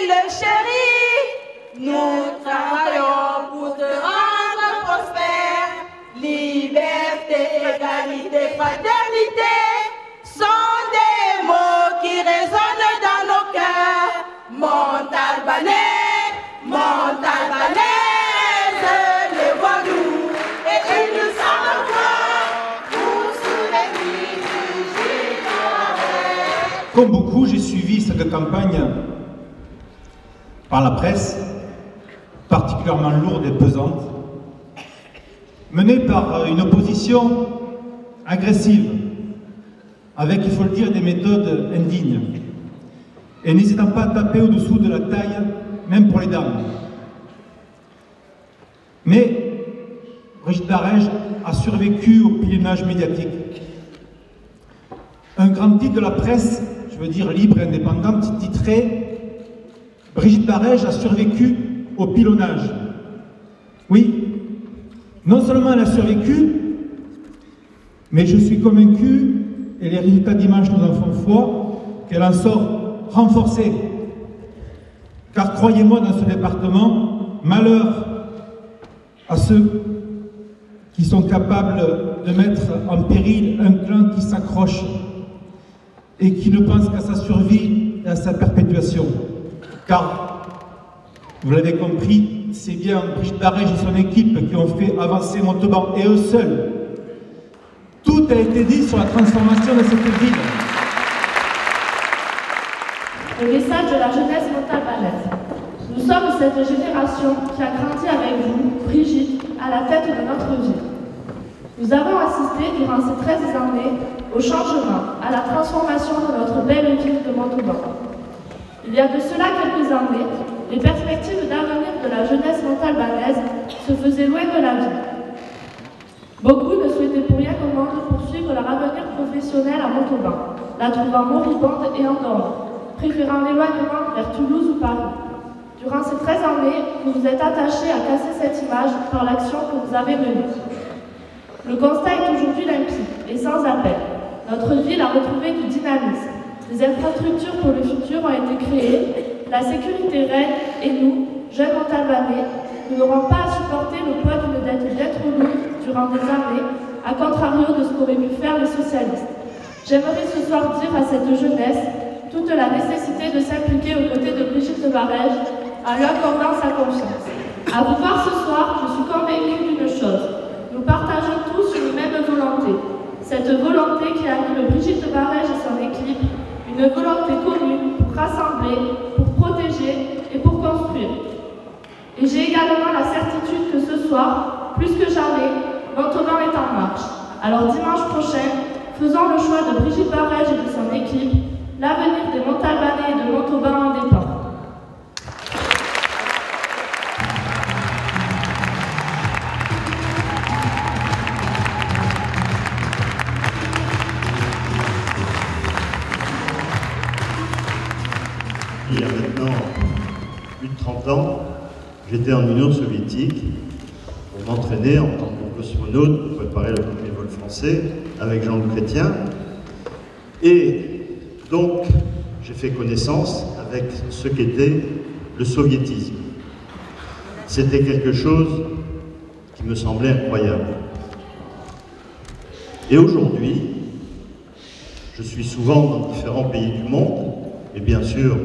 ville chérie, nous travaillons pour te rendre prospère. Liberté, égalité, fraternité sont des mots qui résonnent dans nos cœurs. Montalbanais, Montalbanaise, lève-nous et nous sommes encore pour souvenir du Gilles. Comme beaucoup, j'ai suivi cette campagne par la presse, particulièrement lourde et pesante, menée par une opposition agressive, avec, il faut le dire, des méthodes indignes, et n'hésitant pas à taper au-dessous de la taille, même pour les dames. Mais Brigitte Barège a survécu au pilonnage médiatique. Un grand titre de la presse, je veux dire libre et indépendante, titrait « Brigitte Barège a survécu au pilonnage ». Oui, non seulement elle a survécu, mais je suis convaincu, et les résultats dimanche nous en font foi, qu'elle en sort renforcée. Car croyez-moi, dans ce département, malheur à ceux qui sont capables de mettre en péril un clan qui s'accroche et qui ne pense qu'à sa survie et à sa perpétuation. Car, vous l'avez compris, c'est bien Brigitte Barège et son équipe qui ont fait avancer Montauban, et eux seuls. Tout a été dit sur la transformation de cette ville. Le message de la jeunesse montalbanaise. Nous sommes cette génération qui a grandi avec vous, Brigitte, à la tête de notre ville. Nous avons assisté durant ces 13 années au changement, à la transformation de notre belle ville de Montauban. Il y a de cela quelques années, les perspectives d'avenir de la jeunesse montalbanaise se faisaient loin de la ville. Beaucoup ne souhaitaient pour rien au monde poursuivre leur avenir professionnel à Montauban, la trouvant moribonde et endormie, préférant l'éloignement vers Toulouse ou Paris. Durant ces 13 années, vous vous êtes attachés à casser cette image par l'action que vous avez menée. Le constat est aujourd'hui limpide et sans appel. Notre ville a retrouvé du dynamisme. Des infrastructures pour le futur ont été créées, la sécurité règne et nous, jeunes Montalbanais, nous n'aurons pas à supporter le poids d'une dette bien trop lourde durant des années, à contrario de ce qu'auraient pu faire les socialistes. J'aimerais ce soir dire à cette jeunesse toute la nécessité de s'impliquer aux côtés de Brigitte Barège en lui accordant sa confiance. À vous voir ce soir, je suis convaincue d'une chose. Nous partageons tous une même volonté. Cette volonté qui anime Brigitte Barège et son équipe, une volonté commune pour rassembler, pour protéger et pour construire. Et j'ai également la certitude que ce soir, plus que jamais, Montauban est en marche. Alors dimanche prochain, faisons le choix de Brigitte Barège et de son équipe. L'avenir des Montalbanais et de Montauban en dépend. Il y a maintenant plus de 30 ans, j'étais en Union soviétique pour m'entraîner en tant que cosmonaute pour préparer le premier vol français avec Jean Chrétien. Et donc, j'ai fait connaissance avec ce qu'était le soviétisme. C'était quelque chose qui me semblait incroyable. Et aujourd'hui, je suis souvent dans différents pays du monde, et bien sûr,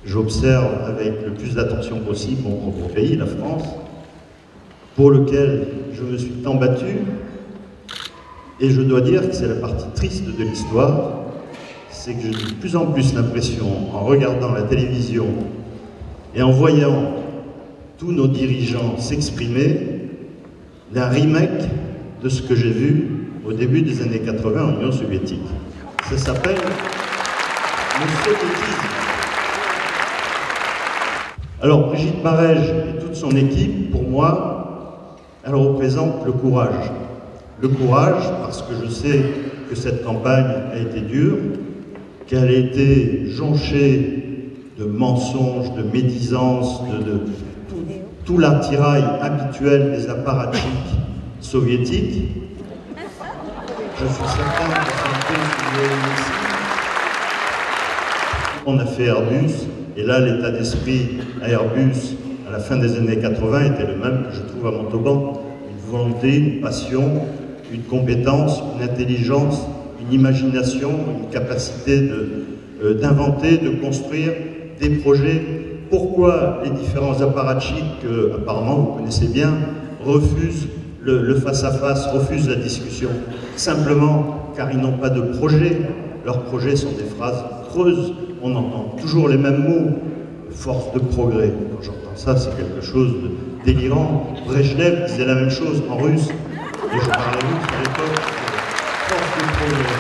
j'observe avec le plus d'attention possible mon propre pays, la France, pour lequel je me suis tant battu, et je dois dire que c'est la partie triste de l'histoire, c'est que j'ai de plus en plus l'impression, en regardant la télévision et en voyant tous nos dirigeants s'exprimer, d'un remake de ce que j'ai vu au début des années 80 en Union soviétique. Ça s'appelle le soviétisme. Alors Brigitte Barège et toute son équipe, pour moi, elle représente le courage. Le courage parce que je sais que cette campagne a été dure, qu'elle a été jonchée de mensonges, de médisances, de tout l'attirail habituel des apparatchiks soviétiques. Je suis certain que c'est un peu. On a fait Airbus, Et là, l'état d'esprit à Airbus, à la fin des années 80, était le même que je trouve à Montauban. Une volonté, une passion, une compétence, une intelligence, une imagination, une capacité d'inventer, de construire des projets. Pourquoi les différents apparatchiks, que apparemment vous connaissez bien, refusent le face-à-face, refusent la discussion? Simplement car ils n'ont pas de projet. Leurs projets sont des phrases creuses. On entend toujours les mêmes mots. Force de progrès. Quand j'entends ça, c'est quelque chose de délirant. Brejnev disait la même chose en russe. Et je parlais russe à l'époque. Force de progrès.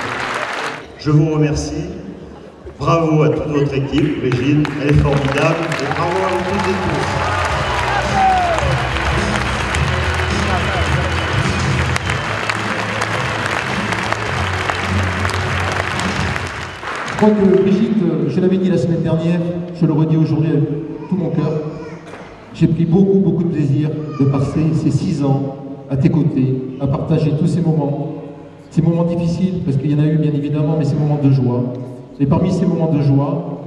Je vous remercie. Bravo à toute votre équipe, Brigitte. Elle est formidable. Et bravo à vous toutes et tous. Je crois que Brigitte, je l'avais dit la semaine dernière, je le redis aujourd'hui avec tout mon cœur, j'ai pris beaucoup de plaisir de passer ces 6 ans à tes côtés, à partager tous ces moments difficiles, parce qu'il y en a eu bien évidemment, mais ces moments de joie. Et parmi ces moments de joie,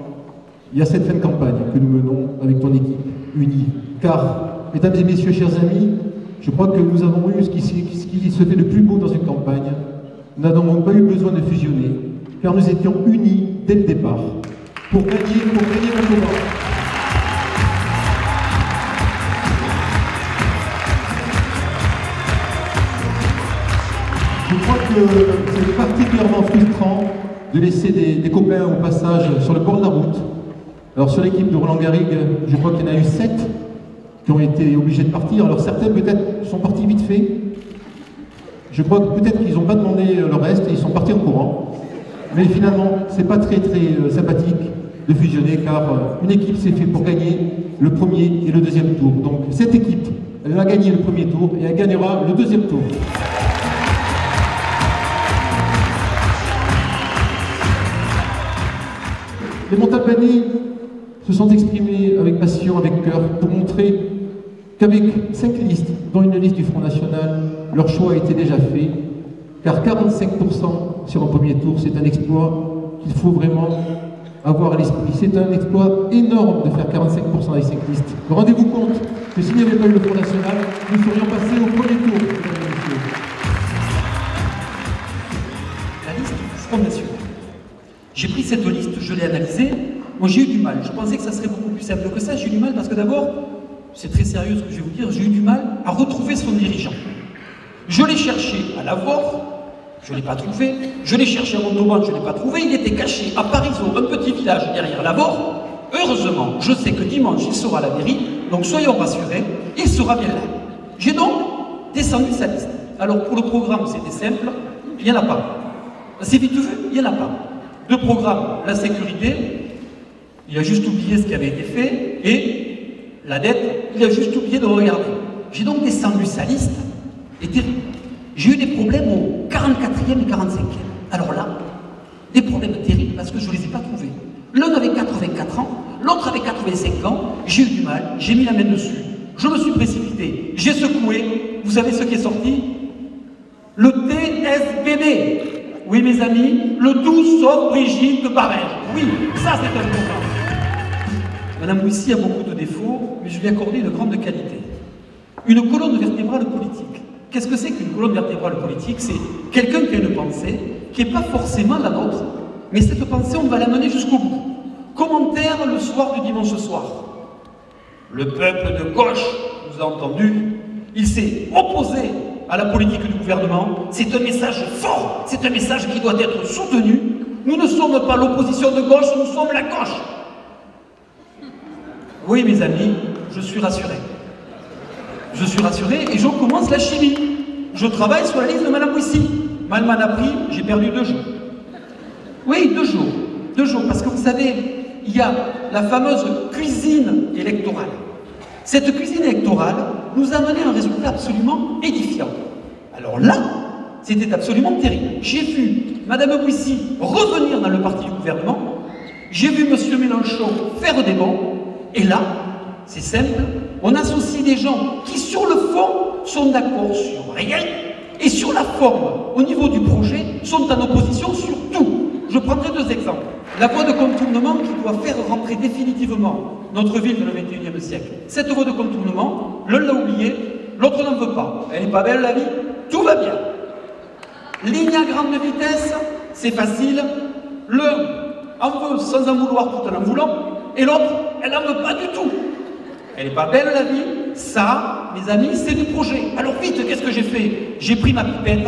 il y a cette fin de campagne que nous menons avec ton équipe unie. Car, mesdames et messieurs, chers amis, je crois que nous avons eu ce qui se fait de plus beau dans une campagne. Nous n'avons pas eu besoin de fusionner, car nous étions unis dès le départ pour gagner Montauban. Je crois que c'est particulièrement frustrant de laisser des copains au passage sur le bord de la route. Alors sur l'équipe de Roland Garrigue, je crois qu'il y en a eu 7 qui ont été obligés de partir. Alors certains peut-être sont partis vite fait. Je crois que peut-être qu'ils n'ont pas demandé le reste et ils sont partis en courant. Mais finalement, c'est pas très sympathique de fusionner car une équipe s'est faite pour gagner le premier et le deuxième tour. Donc cette équipe, elle a gagné le premier tour et elle gagnera le deuxième tour. Les Montalbanais se sont exprimés avec passion, avec cœur, pour montrer qu'avec 5 listes, dont une liste du Front National, leur choix a été déjà fait, car 45% sur un premier tour, c'est un exploit qu'il faut vraiment avoir à l'esprit. C'est un exploit énorme de faire 45% avec 5 listes. Rendez-vous compte que s'il n'y avait pas eu le Front National, nous serions passés au premier tour. La liste du Front National. J'ai pris cette liste, je l'ai analysée. Moi, j'ai eu du mal. Je pensais que ça serait beaucoup plus simple que ça. J'ai eu du mal parce que d'abord, c'est très sérieux ce que je vais vous dire, j'ai eu du mal à retrouver son dirigeant. Je l'ai cherché à Lavore, je ne l'ai pas trouvé. Je l'ai cherché à Montauban, je ne l'ai pas trouvé. Il était caché à Parisot, un petit village derrière Lavore. Heureusement, je sais que dimanche, il sera à la mairie, donc soyons rassurés, il sera bien là. J'ai donc descendu sa liste. Alors pour le programme, c'était simple, il n'y en a pas. C'est vite vu, il n'y en a pas. Le programme, la sécurité, il a juste oublié ce qui avait été fait, et la dette, il a juste oublié de regarder. J'ai donc descendu sa liste, et terrible. J'ai eu des problèmes au 44e et 45e. Alors là, des problèmes terribles parce que je ne les ai pas trouvés. L'un avait 84 ans, l'autre avait 85 ans, j'ai eu du mal, j'ai mis la main dessus. Je me suis précipité, j'ai secoué, vous savez ce qui est sorti? Le TSBB. Oui mes amis, le tout sauf Brigitte de Barège. Oui, ça c'est un programme. Madame Bouissy a beaucoup de défauts, mais je lui ai accordé une grande qualité. Une colonne vertébrale politique. Qu'est-ce que c'est qu'une colonne vertébrale politique? C'est quelqu'un qui a une pensée, qui n'est pas forcément la nôtre, mais cette pensée, on va la mener jusqu'au bout. Commentaire le soir du dimanche soir. Le peuple de gauche, vous a entendu, il s'est opposé à la politique du gouvernement. C'est un message fort, c'est un message qui doit être soutenu. Nous ne sommes pas l'opposition de gauche, nous sommes la gauche. Oui, mes amis, je suis rassuré. Je suis rassuré et je commence la chimie. Je travaille sur la liste de Madame Bouissy. Mal m'en a pris, j'ai perdu 2 jours. Oui, 2 jours. 2 jours, parce que vous savez, il y a la fameuse cuisine électorale. Cette cuisine électorale nous a mené un résultat absolument édifiant. Alors là, c'était absolument terrible. J'ai vu Madame Bouissy revenir dans le parti du gouvernement. J'ai vu Monsieur Mélenchon faire des bons. Et là, c'est simple, on associe des gens qui, sur le fond, sont d'accord sur rien, et sur la forme, au niveau du projet, sont en opposition sur tout. Je prendrai deux exemples. La voie de contournement qui doit faire rentrer définitivement notre ville dans le XXIe siècle. Cette voie de contournement, l'un l'a oubliée, l'autre n'en veut pas. Elle n'est pas belle la vie, tout va bien. Ligne à grande vitesse, c'est facile. L'un en veut sans en vouloir tout en voulant, et l'autre, elle n'en veut pas du tout. Elle n'est pas belle la vie, ça, mes amis, c'est du projet. Alors vite, qu'est-ce que j'ai fait? J'ai pris ma pipette,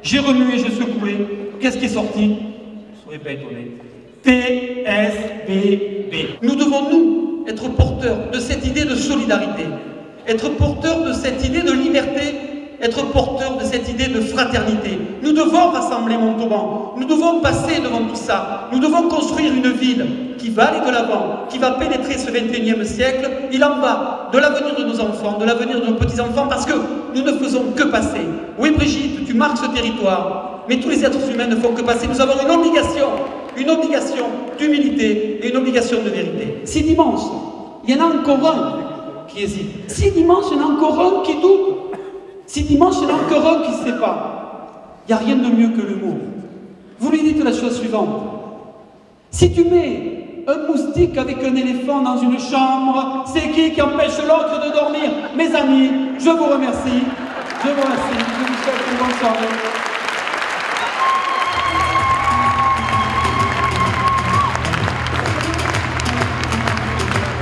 j'ai remué, j'ai secoué. Qu'est-ce qui est sorti? Ne soyez pas étonnés. TSBB. Nous devons, nous, être porteurs de cette idée de solidarité, être porteurs de cette idée de liberté, être porteurs de cette idée de fraternité. Nous devons rassembler Montauban, nous devons passer devant tout ça, nous devons construire une ville qui va aller de l'avant, qui va pénétrer ce XXIe siècle. Il en va de l'avenir de nos enfants, de l'avenir de nos petits-enfants, parce que nous ne faisons que passer. Oui Brigitte, tu marques ce territoire, mais tous les êtres humains ne font que passer. Nous avons une obligation d'humilité et une obligation de vérité. Si dimanche, il y en a encore un qui hésite, si dimanche, il y en a encore un qui doute, si dimanche, il y en a encore un qui ne sait pas, il n'y a rien de mieux que l'humour. Vous lui dites la chose suivante. Si tu mets un moustique avec un éléphant dans une chambre, c'est qui empêche l'autre de dormir? Mes amis, je vous remercie. Je vous souhaite une bonne soirée.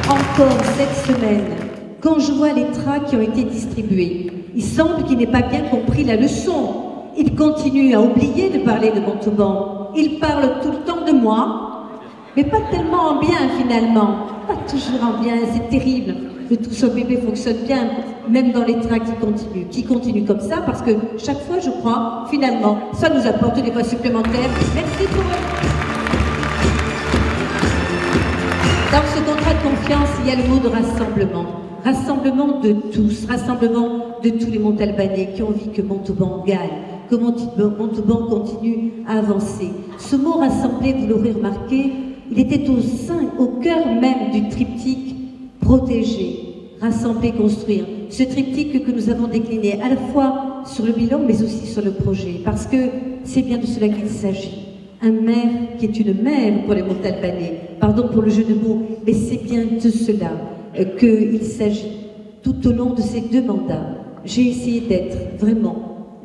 Encore cette semaine, quand je vois les tracts qui ont été distribués, il semble qu'il n'ait pas bien compris la leçon. Il continue à oublier de parler de Montauban. Il parle tout le temps de moi, mais pas tellement en bien finalement. Pas toujours en bien, c'est terrible. Le tout sur bébé fonctionne bien, même dans les tracts qui continuent comme ça, parce que chaque fois, je crois, finalement, ça nous apporte des voix supplémentaires. Merci pour eux. Dans ce contrat de confiance, il y a le mot de rassemblement. Rassemblement de tous, rassemblement de tous les Montalbanais qui ont envie que Montauban gagne, que Montauban continue à avancer. Ce mot rassembler, vous l'aurez remarqué, il était au cœur même du triptyque protéger, rassembler, construire. Ce triptyque que nous avons décliné à la fois sur le bilan mais aussi sur le projet, parce que c'est bien de cela qu'il s'agit. Un maire qui est une mère pour les Montalbanais, pardon pour le jeu de mots, mais c'est bien de cela qu'il s'agit tout au long de ces 2 mandats. J'ai essayé d'être vraiment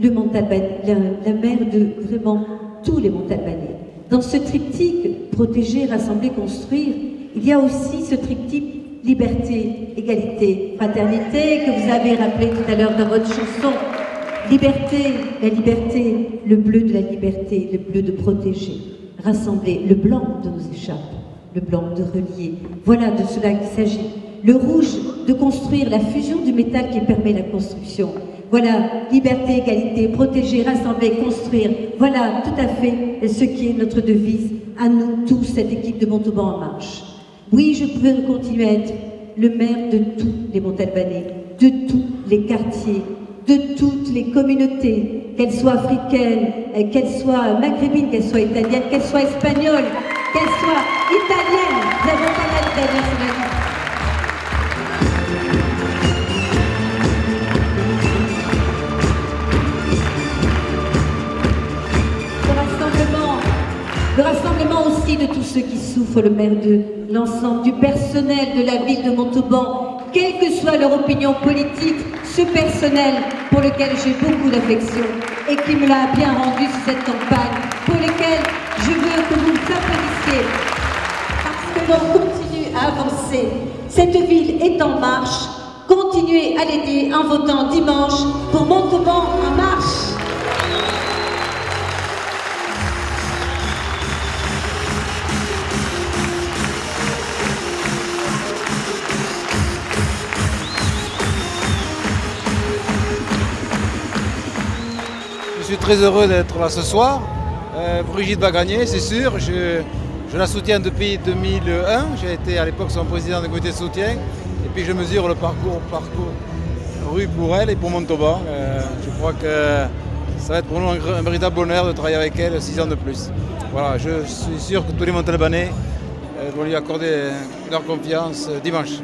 la mère de vraiment tous les Montalbanais. Dans ce triptyque protéger, rassembler, construire, il y a aussi ce triptyque liberté, égalité, fraternité que vous avez rappelé tout à l'heure dans votre chanson. Liberté, la liberté, le bleu de la liberté, le bleu de protéger, rassembler, le blanc de nos échappes, le blanc de relier. Voilà de cela qu'il s'agit. Le rouge de construire la fusion du métal qui permet la construction. Voilà, liberté, égalité, protéger, rassembler, construire. Voilà tout à fait ce qui est notre devise à nous tous, cette équipe de Montauban en marche. Oui, je peux continuer à être le maire de tous les Montalbanais, de tous les quartiers, de toutes les communautés, qu'elles soient africaines, qu'elles soient maghrébines, qu'elles soient italiennes, qu'elles soient espagnoles, qu'elles soient italiennes. Nous avons pas mal d'Italiens sur la liste. Le rassemblement aussi de tous ceux qui souffrent, le maire de l'ensemble du personnel de la ville de Montauban, quelle que soit leur opinion politique, ce personnel pour lequel j'ai beaucoup d'affection et qui me l'a bien rendu sur cette campagne, pour lequel je veux que vous applaudissiez, parce que l'on continue à avancer. Cette ville est en marche, continuez à l'aider en votant dimanche pour Montauban en marche. Je suis très heureux d'être là ce soir. Brigitte va gagner, c'est sûr. Je la soutiens depuis 2001. J'ai été à l'époque son président du comité de soutien. Et puis je mesure le parcours pour elle et pour Montauban. Je crois que ça va être pour nous un véritable bonheur de travailler avec elle 6 ans de plus. Voilà, je suis sûr que tous les Montalbanais vont lui accorder leur confiance dimanche.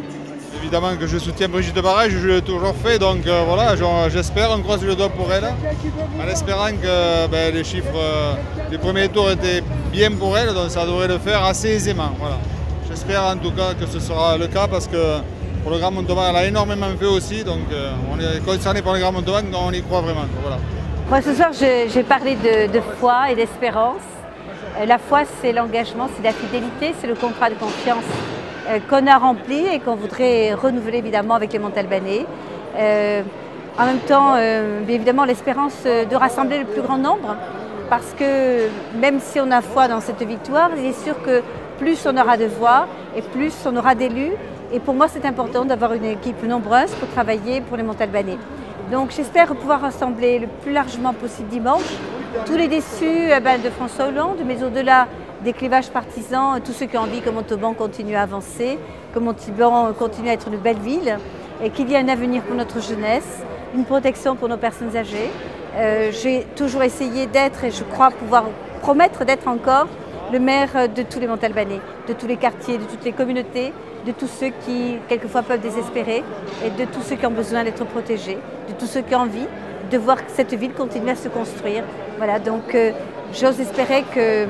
Évidemment que je soutiens Brigitte Barège, je l'ai toujours fait, donc voilà, j'espère, on croise le doigt pour elle, en espérant que les chiffres des premiers tours étaient bien pour elle, donc ça devrait le faire assez aisément. Voilà. J'espère en tout cas que ce sera le cas parce que pour le Grand Montauban, elle a énormément fait aussi, donc on est concerné par le Grand Montauban, donc on y croit vraiment. Voilà. Moi, ce soir, j'ai parlé de foi et d'espérance. La foi, c'est l'engagement, c'est la fidélité, c'est le contrat de confiance qu'on a rempli et qu'on voudrait renouveler évidemment avec les Montalbanais. En même temps, évidemment, l'espérance de rassembler le plus grand nombre, parce que même si on a foi dans cette victoire, il est sûr que plus on aura de voix et plus on aura d'élus. Et pour moi, c'est important d'avoir une équipe nombreuse pour travailler pour les Montalbanais. Donc j'espère pouvoir rassembler le plus largement possible dimanche tous les déçus de François Hollande, mais au-delà des clivages partisans, tous ceux qui ont envie que Montauban continue à avancer, que Montauban continue à être une belle ville et qu'il y ait un avenir pour notre jeunesse, une protection pour nos personnes âgées. J'ai toujours essayé d'être, et je crois pouvoir promettre d'être encore, le maire de tous les Montalbanais, de tous les quartiers, de toutes les communautés, de tous ceux qui, quelquefois, peuvent désespérer et de tous ceux qui ont besoin d'être protégés, de tous ceux qui ont envie de voir cette ville continuer à se construire. Voilà, donc j'ose espérer que,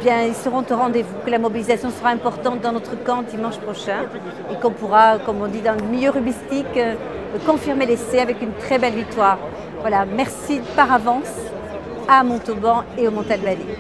ils seront au rendez-vous, que la mobilisation sera importante dans notre camp dimanche prochain et qu'on pourra, comme on dit dans le milieu rugbyistique, confirmer l'essai avec une très belle victoire. Voilà, merci par avance à Montauban et aux Montalbanais.